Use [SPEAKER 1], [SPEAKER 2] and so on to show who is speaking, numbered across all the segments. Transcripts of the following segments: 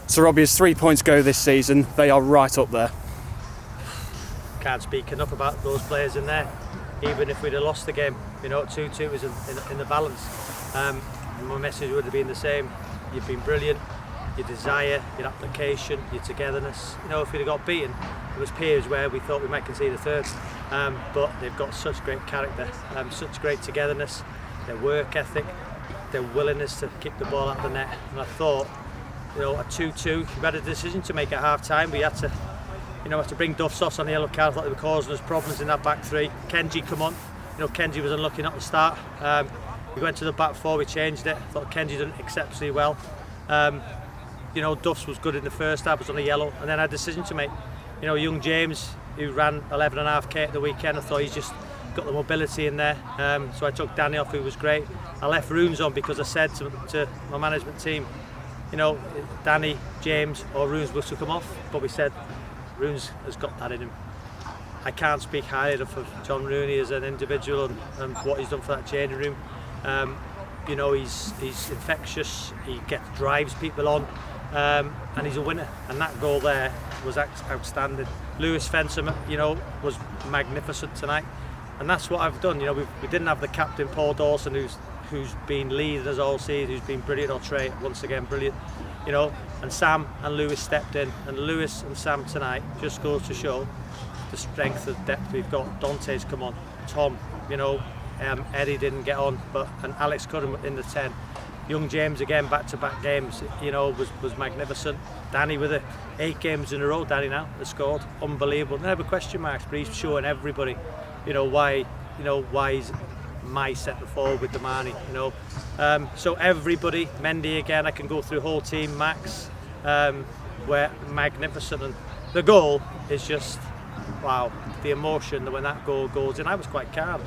[SPEAKER 1] So Robbie, as 3 points go this season, they are right up there.
[SPEAKER 2] Can't speak enough about those players in there. Even if we'd have lost the game, 2-2 was in the balance. My message would have been the same. You've been brilliant. Your desire, your application, your togetherness. If we'd have got beaten, there was periods where we thought we might concede a third. But they've got such great character, such great togetherness, their work ethic, their willingness to kick the ball out of the net. And I thought, at 2-2, we had a decision to make at half time. We had to bring Duff Sauce on the yellow card. I thought they were causing us problems in that back three. Kenji come on. Kenji was unlucky not to start. We went to the back four, we changed it. I thought Kenji done exceptionally well. Duff's was good in the first half, was on a yellow, and then I had a decision to make. Young James, who ran 11.5k at the weekend, I thought he's just got the mobility in there. So I took Danny off, who was great. I left Runes on because I said to my management team, Danny, James or Runes was to come off, but we said Runes has got that in him. I can't speak highly enough of John Rooney as an individual and what he's done for that changing room. He's infectious, he drives people on, and he's a winner. And that goal there was outstanding. Lewis Fencer, was magnificent tonight. And that's what I've done. We didn't have the captain Paul Dawson, who's been leading us all season, who's been brilliant. Or Trey, once again, brilliant. And Sam and Lewis stepped in, and Lewis and Sam tonight just goes to show the strength and depth we've got. Dante's come on, Tom, Eddie didn't get on, and Alex Curran in the 10. Young James again, back-to-back games, was magnificent. Danny with it, 8 games in a row. Danny now has scored, unbelievable. Never question marks, but he's showing everybody, why he's my centre forward with Damani. So everybody, Mendy again. I can go through the whole team. Max, were magnificent, and the goal is just wow. The emotion when that goal goes in. I was quite calm.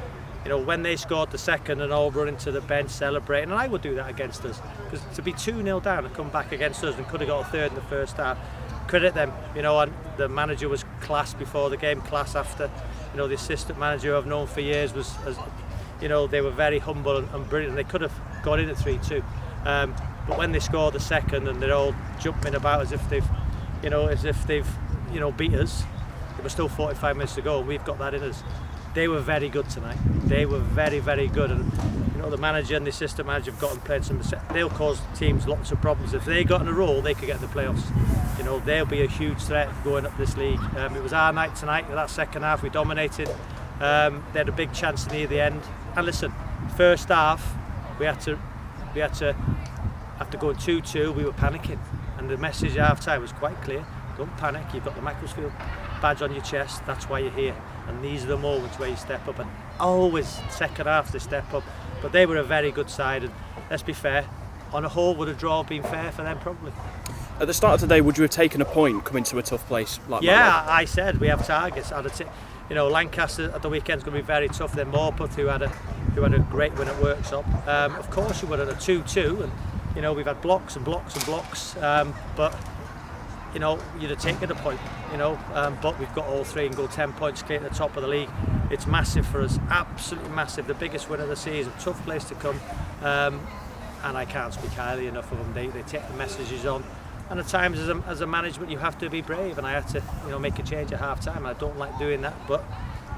[SPEAKER 2] When they scored the second and all running to the bench celebrating, and I would do that against us, because to be 2-0 down and come back against us and could have got a third in the first half, credit them. And the manager was class before the game, class after. The assistant manager who I've known for years they were very humble and brilliant. They could have got in at 3-2, but when they scored the second and they're all jumping about as if they've beat us, there was still 45 minutes to go, and we've got that in us. They were very good tonight. They were very, very good, and the manager and the assistant manager have got and played some. They'll cause teams lots of problems. If they got in a roll, they could get in the playoffs. They'll be a huge threat going up this league. It was our night tonight. That second half, we dominated. They had a big chance near the end. And listen, first half, we had to after going 2-2, we were panicking, and the message at half time was quite clear. Don't panic. You've got the Macclesfield badge on your chest. That's why you're here. And these are the moments where you step up, and always second half they step up. But they were a very good side, and let's be fair, on a whole, would a draw been fair for them? Probably.
[SPEAKER 1] At the start of the day, would you have taken a point coming to a tough place like
[SPEAKER 2] Yeah,
[SPEAKER 1] Matlock?
[SPEAKER 2] I said we have targets. Lancaster at the weekend's going to be very tough. Then Morpeth, who had a great win at Worksop. Of course you would at a 2-2, and we've had blocks and blocks and blocks, but you'd have taken a point, but we've got all three and go 10 points clear at the top of the league. It's massive for us, absolutely massive. The biggest win of the season, tough place to come, and I can't speak highly enough of them. They take the messages on, and at times as a management you have to be brave, and I had to make a change at half time. I don't like doing that, but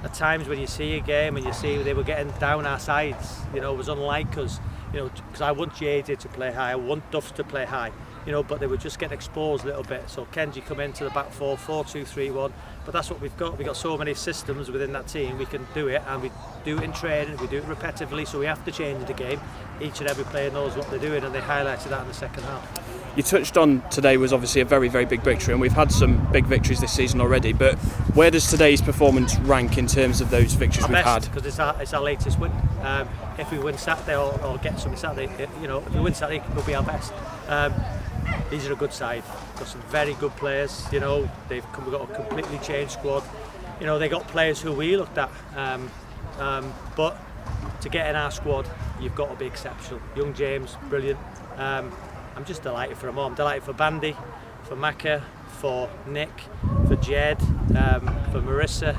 [SPEAKER 2] at times when you see a game and you see they were getting down our sides, it was unlike us, because I want JJ to play high, I want Duffs to play high, but they would just get exposed a little bit. So Kenji come into the back four, 4-2-3-1, but that's what we've got. We've got so many systems within that team, we can do it, and we do it in training, we do it repetitively, so we have to change the game. Each and every player knows what they're doing, and they highlighted that in the second half.
[SPEAKER 1] You touched on today was obviously a very, very big victory, and we've had some big victories this season already, but where does today's performance rank in terms of those victories we've had?
[SPEAKER 2] Because it's our latest win. If we win Saturday or get something Saturday, if we win Saturday, it will be our best. These are a good side. Got some very good players. We've got a completely changed squad. They got players who we looked at, but to get in our squad, you've got to be exceptional. Young James, brilliant. I'm just delighted for them all. I'm delighted for Bandy, for Macca, for Nick, for Jed, for Marissa,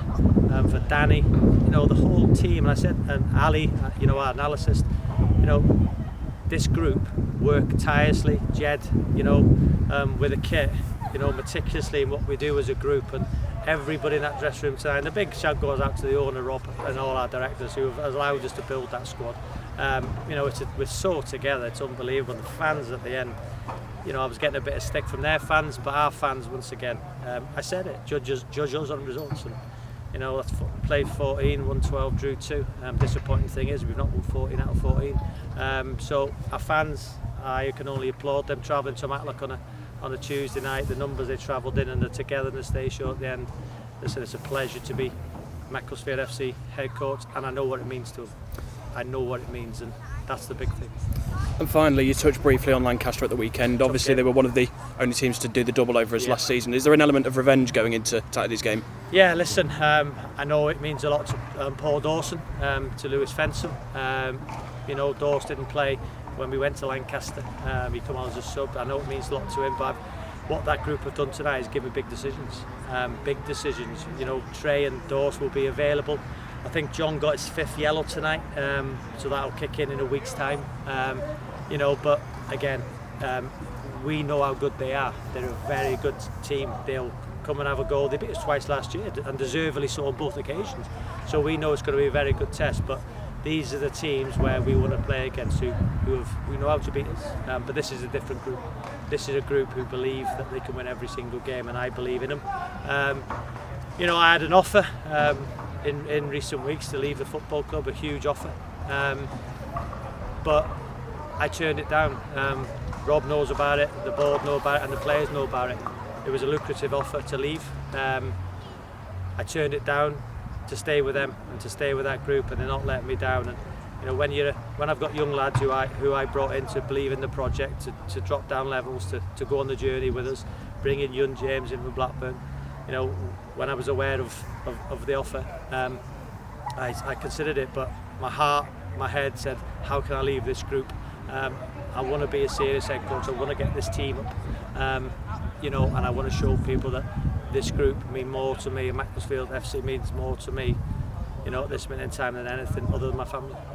[SPEAKER 2] for Danny. The whole team. And I said, and Ali, our analyst. this group work tirelessly, Jed, with a kit, meticulously in what we do as a group, and everybody in that dressing room tonight. And the big shout goes out to the owner, Rob, and all our directors who have allowed us to build that squad. We're so together, it's unbelievable. The fans at the end, I was getting a bit of stick from their fans, but our fans, once again, I said it, judge us on results. And that's played 14, won 12, drew 2. Disappointing thing is we've not won 14 out of 14. So our fans, I can only applaud them travelling to Matlock on a Tuesday night, the numbers they travelled in and the togetherness they showed at the end. Listen, it's a pleasure to be Macclesfield FC head coach, and I know what it means to them. I know what it means, and that's the big thing.
[SPEAKER 1] And finally, you touched briefly on Lancaster at the weekend. Obviously, they were one of the only teams to do the double over us last season. Is there an element of revenge going into Saturday's game?
[SPEAKER 2] Yeah, listen, I know it means a lot to Paul Dawson, to Lewis Fensham. Dawes didn't play when we went to Lancaster. He came on as a sub. I know it means a lot to him, but what that group have done tonight is give me big decisions. Trey and Dawes will be available. I think John got his 5th yellow tonight, so that'll kick in a week's time. But again, we know how good they are. They're a very good team. They'll come and have a goal. They beat us twice last year, and deservedly so on both occasions. So we know it's going to be a very good test. But these are the teams where we want to play against who know how to beat us. But this is a different group. This is a group who believe that they can win every single game, and I believe in them. I had an offer in recent weeks to leave the football club, a huge offer, but I turned it down. Rob knows about it, the board know about it, and the players know about it. It was a lucrative offer to leave. I turned it down to stay with them and to stay with that group, and they're not letting me down. And when I've got young lads who I brought in to believe in the project, to drop down levels, to go on the journey with us, bring in young James in from Blackburn. When I was aware of the offer, I considered it, but my heart, my head said, how can I leave this group? I want to be a serious head coach. I want to get this team up, and I want to show people that this group mean more to me, and Macclesfield FC means more to me, at this minute in time than anything other than my family.